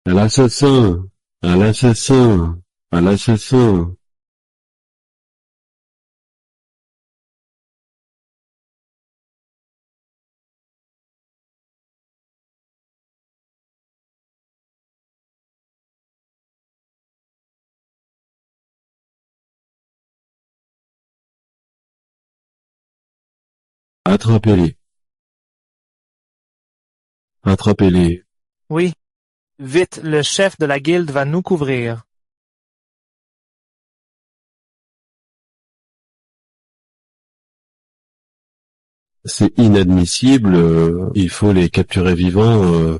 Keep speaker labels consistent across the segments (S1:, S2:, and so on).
S1: À l'assassin! À l'assassin! À l'assassin! Attrapez-les! Attrapez-les!
S2: Oui. Vite, le chef de la guilde va nous couvrir.
S1: C'est inadmissible, il faut les capturer vivants.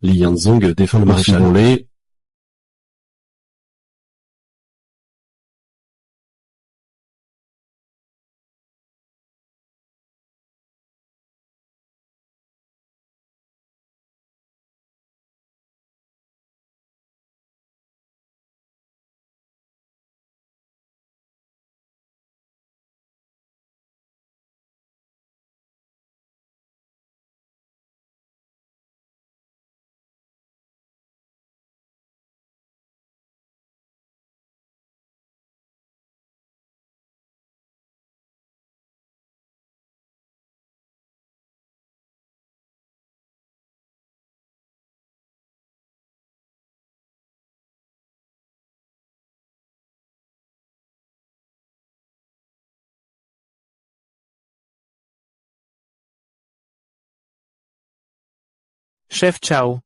S1: Li Yanzong défend le maréchal. Poursuivons-les.
S2: Chef Chao.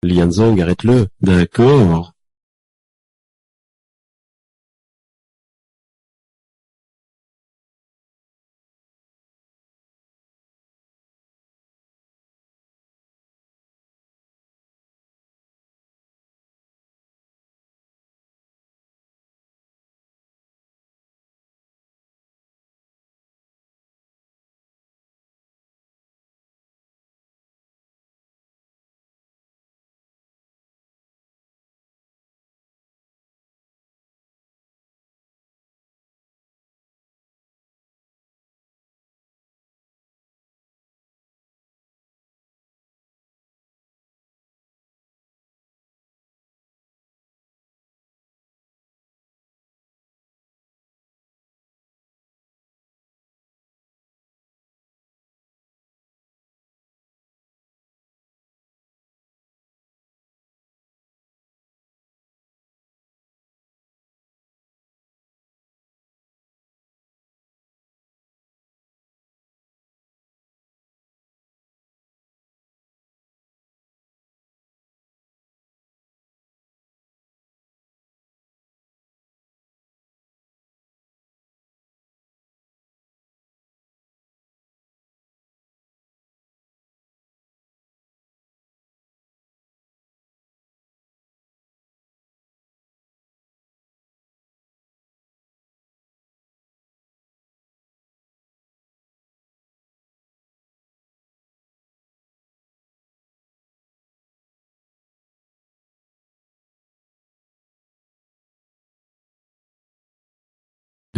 S1: Li Yanzong, arrête-le. D'accord.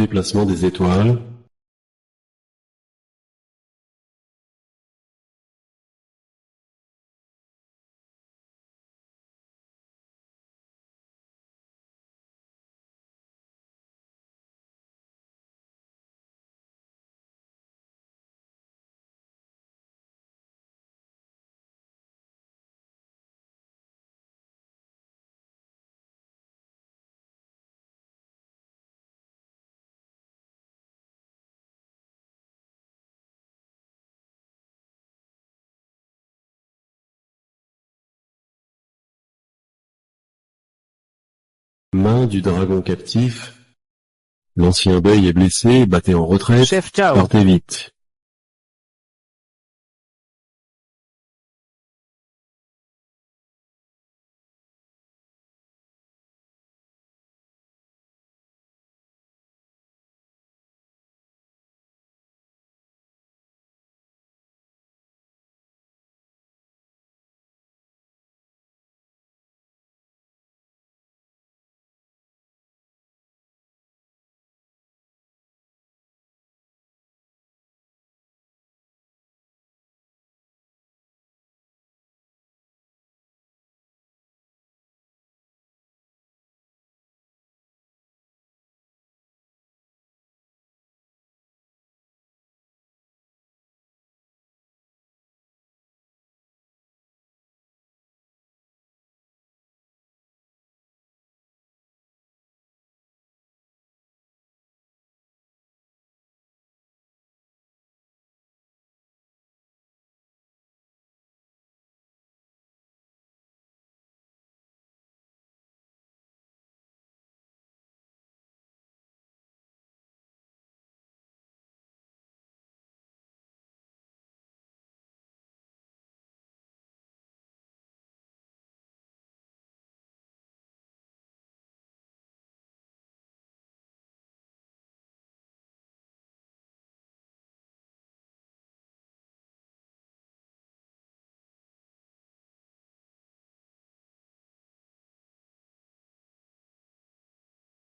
S1: Déplacement des étoiles. Main du dragon captif. L'ancien bey est blessé, battez en retraite,
S2: Chef Chao.
S1: partez vite.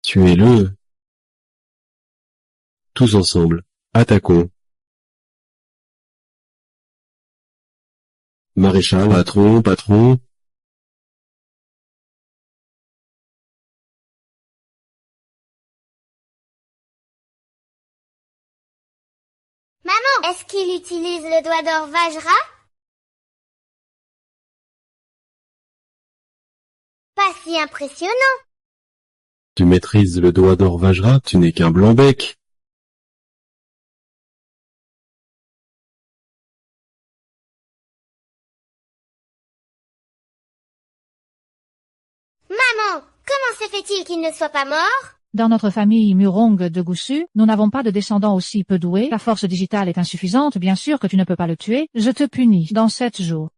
S1: Tuez-le. Tous ensemble. Attaquons. Maréchal, patron.
S3: Maman, est-ce qu'il utilise le doigt d'or Vajra? Pas si impressionnant.
S1: Tu maîtrises le doigt d'or Vajra, tu n'es qu'un blanc-bec.
S3: Maman, comment se fait-il qu'il ne soit pas mort?
S4: Dans notre famille Murong de Goussu, nous n'avons pas de descendants aussi peu doués, ta force digitale est insuffisante, bien sûr que tu ne peux pas le tuer, je te punis dans 7 jours.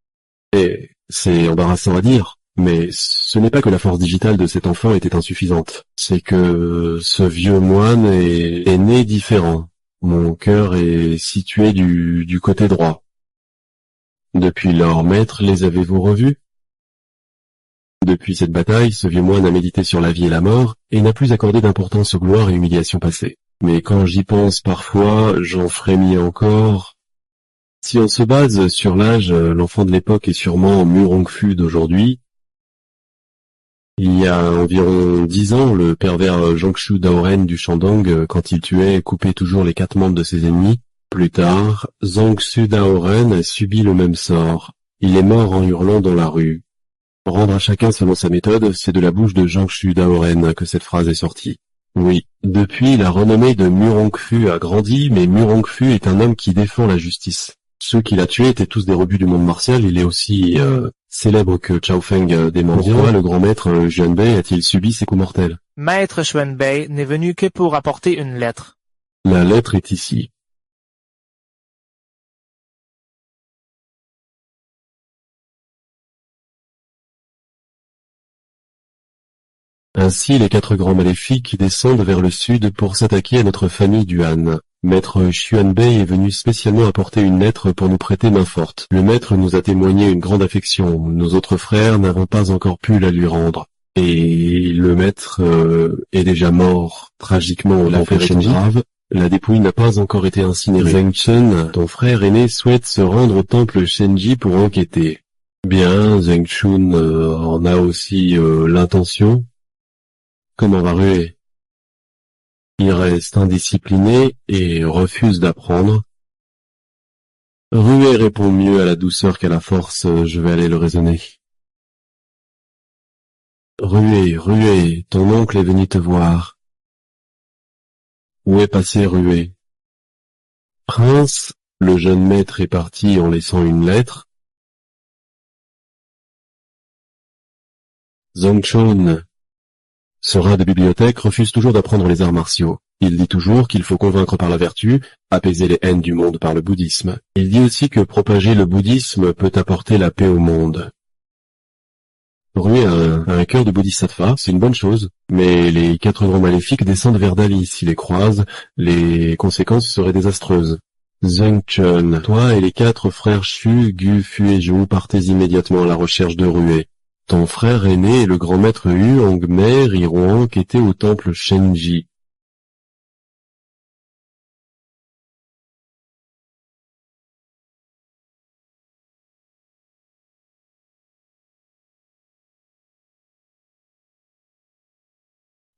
S1: Et c'est embarrassant à dire, mais ce n'est pas que la force digitale de cet enfant était insuffisante. C'est que ce vieux moine est né différent. Mon cœur est situé du côté droit. Depuis leur maître, les avez-vous revus? Depuis cette bataille, ce vieux moine a médité sur la vie et la mort, et n'a plus accordé d'importance aux gloires et humiliations passées. Mais quand j'y pense parfois, j'en frémis encore. Si on se base sur l'âge, l'enfant de l'époque est sûrement Murongfu d'aujourd'hui. Il y a environ 10 ans, le pervers Jongshu Daoren du Shandong, quand il tuait, coupait toujours les 4 membres de ses ennemis. Plus tard, Zongsu Daoren a subi le même sort. Il est mort en hurlant dans la rue. Rendre à chacun selon sa méthode, c'est de la bouche de Jongshu Daoren que cette phrase est sortie. Oui, depuis, la renommée de Murongfu a grandi, mais Murongfu est un homme qui défend la justice. Ceux qui l'a tué étaient tous des rebuts du monde martial, il est aussi célèbre que Chao Feng des mendiants. Pourquoi le grand maître Xuanbei a-t-il subi ces coups mortels?
S2: Maître Xuanbei n'est venu que pour apporter une lettre.
S1: La lettre est ici. Ainsi, les 4 grands maléfiques descendent vers le sud pour s'attaquer à notre famille du Han. Maître Xuanbei est venu spécialement apporter une lettre pour nous prêter main forte. Le maître nous a témoigné une grande affection. Nos autres frères n'avons pas encore pu la lui rendre. Et le maître est déjà mort tragiquement. L'affaire est grave. La dépouille n'a pas encore été incinérée. Zheng Chun, ton frère aîné, souhaite se rendre au temple Shenji pour enquêter. Bien, Zheng Chun en a aussi l'intention. Comment va Rue? Il reste indiscipliné et refuse d'apprendre. Rue répond mieux à la douceur qu'à la force, je vais aller le raisonner. Ruée, ton oncle est venu te voir. Où est passé Ruée? Prince, le jeune maître est parti en laissant une lettre. Zhong Chun, ce rat de bibliothèque refuse toujours d'apprendre les arts martiaux. Il dit toujours qu'il faut convaincre par la vertu, apaiser les haines du monde par le bouddhisme. Il dit aussi que propager le bouddhisme peut apporter la paix au monde. Ruée a un cœur de bodhisattva, c'est une bonne chose, mais les 4 grands maléfiques descendent vers Dali. S'ils les croisent, les conséquences seraient désastreuses. Zheng Chun, toi et les 4 frères Shu, Gu, Fu et Zhou partez immédiatement à la recherche de Ruée. Ton frère aîné et le grand maître Hu Hongmer iront enquêter au temple Shenji.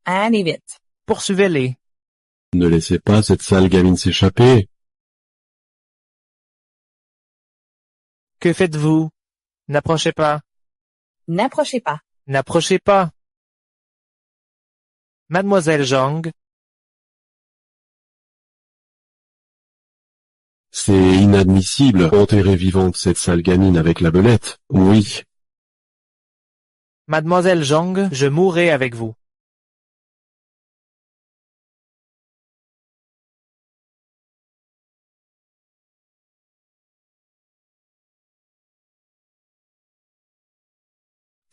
S5: Allez vite.
S2: Poursuivez-les.
S1: Ne laissez pas cette sale gamine s'échapper.
S2: Que faites-vous? N'approchez pas.
S5: N'approchez pas.
S2: N'approchez pas. Mademoiselle Zhang,
S1: C'est inadmissible. Enterrer vivante cette sale gamine avec la belette. Oui.
S2: Mademoiselle Zhang, je mourrai avec vous.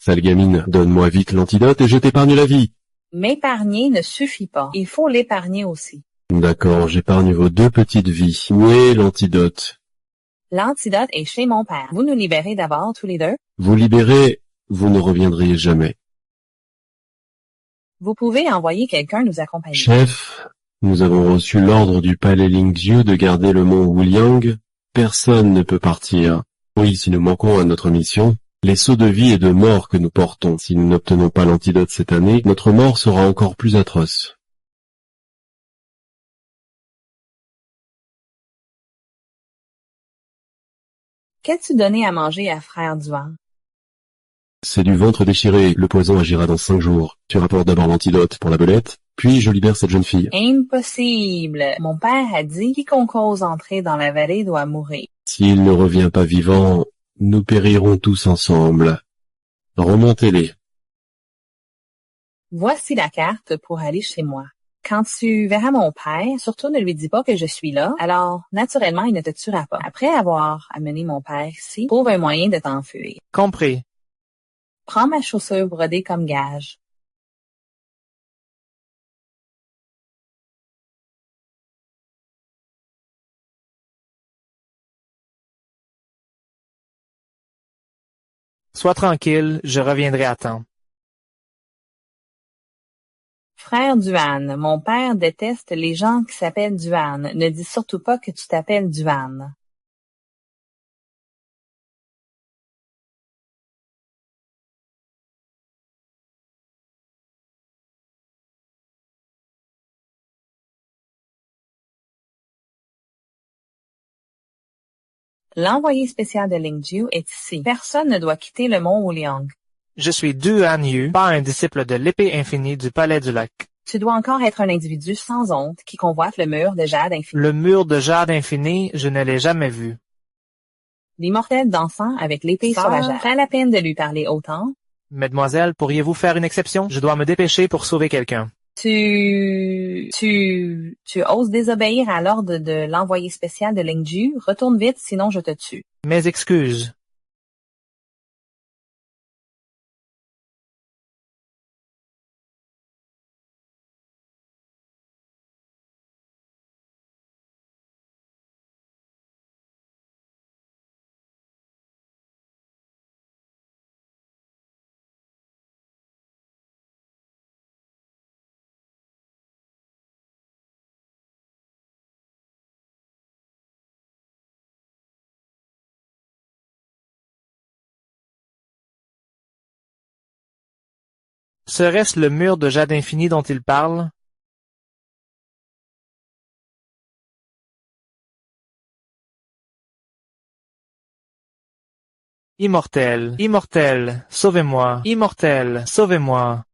S1: Sale gamine, donne-moi vite l'antidote et je t'épargne la vie.
S5: M'épargner ne suffit pas. Il faut l'épargner aussi.
S1: D'accord, j'épargne vos 2 petites vies. Où est l'antidote?
S5: L'antidote est chez mon père. Vous nous libérez d'abord tous les deux.
S1: Vous libérez, vous ne reviendriez jamais.
S5: Vous pouvez envoyer quelqu'un nous accompagner.
S1: Chef, nous avons reçu l'ordre du palais Lingzhou de garder le mont Wuliang. Personne ne peut partir. Oui, si nous manquons à notre mission, les sauts de vie et de mort que nous portons, si nous n'obtenons pas l'antidote cette année, notre mort sera encore plus atroce.
S5: Qu'as-tu donné à manger à frère Duan?
S1: C'est du ventre déchiré, le poison agira dans 5 jours. Tu rapportes d'abord l'antidote pour la belette, puis je libère cette jeune fille.
S5: Impossible. Mon père a dit quiconque ose entrer dans la vallée doit mourir.
S1: S'il ne revient pas vivant, nous périrons tous ensemble. Remontez-les.
S5: Voici la carte pour aller chez moi. Quand tu verras mon père, surtout ne lui dis pas que je suis là, alors naturellement il ne te tuera pas. Après avoir amené mon père ici, trouve un moyen de t'enfuir.
S2: compris.
S5: Prends ma chaussure brodée comme gage.
S2: Sois tranquille, je reviendrai à temps.
S5: Frère Duan, mon père déteste les gens qui s'appellent Duan. Ne dis surtout pas que tu t'appelles Duan. L'envoyé spécial de Lingzhou est ici. Personne ne doit quitter le mont Wuliang.
S2: Je suis Duan Yu, pas un disciple de l'épée infinie du palais du lac.
S5: Tu dois encore être un individu sans honte qui convoite le mur de jade infini.
S2: Le mur de jade infini, je ne l'ai jamais vu.
S5: L'immortel dansant avec l'épée sauvagère. Pas la peine de lui parler autant.
S2: Mademoiselle, pourriez-vous faire une exception? Je dois me dépêcher pour sauver quelqu'un.
S5: Tu oses désobéir à l'ordre de l'envoyé spécial de Lingzhou? Retourne vite, sinon je te tue.
S2: Mes excuses. Serait-ce le mur de jade infini dont il parle? Immortel, immortel, sauvez-moi, immortel, sauvez-moi.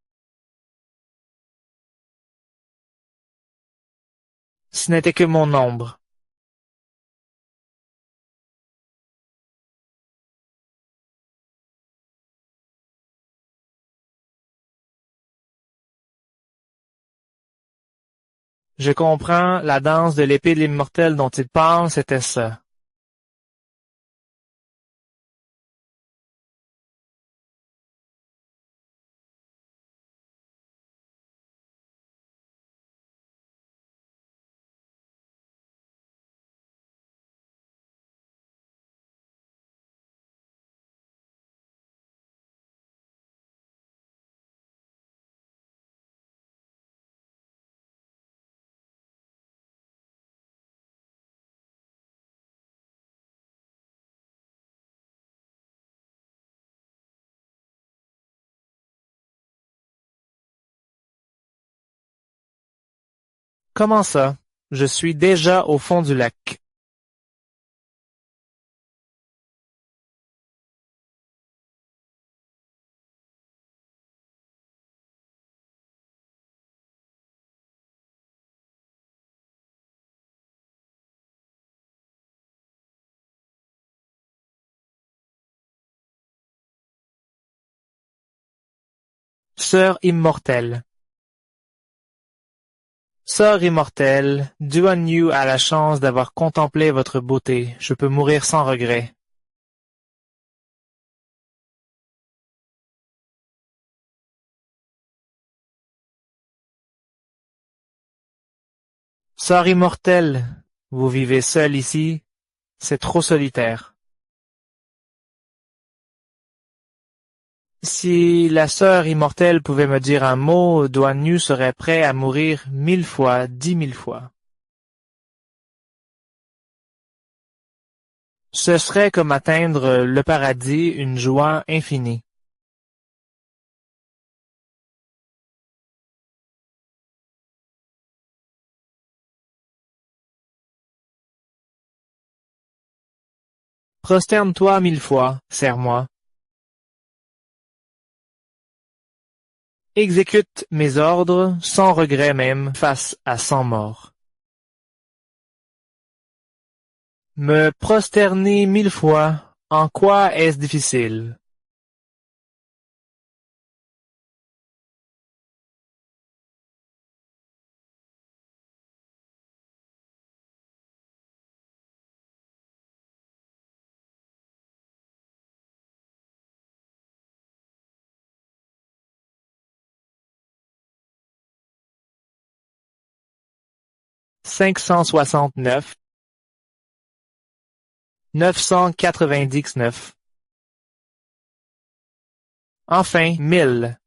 S2: Ce n'était que mon ombre. Je comprends, la danse de l'épée de l'immortel dont il parle, c'était ça. Comment ça? Je suis déjà au fond du lac. Sœur immortelle. Sœur immortelle, Duan Yu a la chance d'avoir contemplé votre beauté. Je peux mourir sans regret. Sœur immortelle, vous vivez seule ici, c'est trop solitaire. Si la sœur immortelle pouvait me dire un mot, Duan Yu serait prêt à mourir 1000 fois, 10 000 fois. Ce serait comme atteindre le paradis, une joie infinie. Prosterne-toi 1000 fois, serre-moi. Exécute mes ordres, sans regret même, face à 100 morts. Me prosterner 1000 fois, en quoi est-ce difficile? (569) 999. Enfin 1000.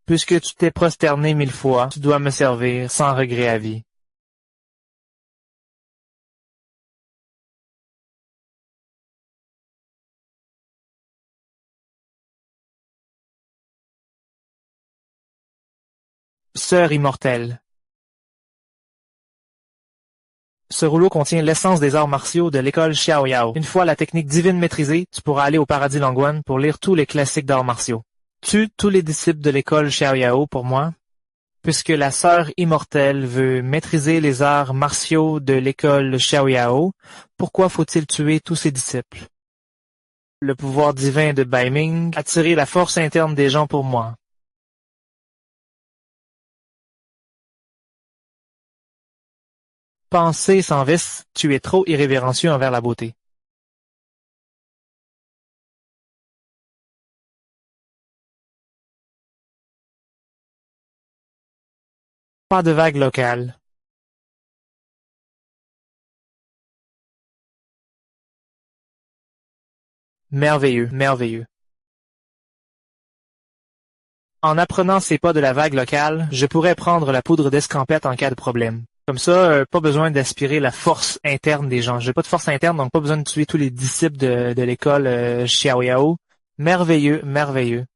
S2: Puisque tu t'es prosterné 1000 fois, tu dois me servir sans regret à vie. Sœur immortelle. Ce rouleau contient l'essence des arts martiaux de l'école Xiaoyao. Une fois la technique divine maîtrisée, tu pourras aller au paradis Langguan pour lire tous les classiques d'arts martiaux. Tue tous les disciples de l'école Xiaoyao pour moi. Puisque la sœur immortelle veut maîtriser les arts martiaux de l'école Xiaoyao, pourquoi faut-il tuer tous ses disciples? Le pouvoir divin de Bai Ming a tiré la force interne des gens pour moi. Pensée sans vice, tu es trop irrévérencieux envers la beauté. Pas de vague locale. Merveilleux, merveilleux. En apprenant ces pas de la vague locale, je pourrais prendre la poudre d'escampette en cas de problème. Comme ça, pas besoin d'aspirer la force interne des gens. J'ai pas de force interne, donc pas besoin de tuer tous les disciples de l'école Xiao Yao. Merveilleux, merveilleux.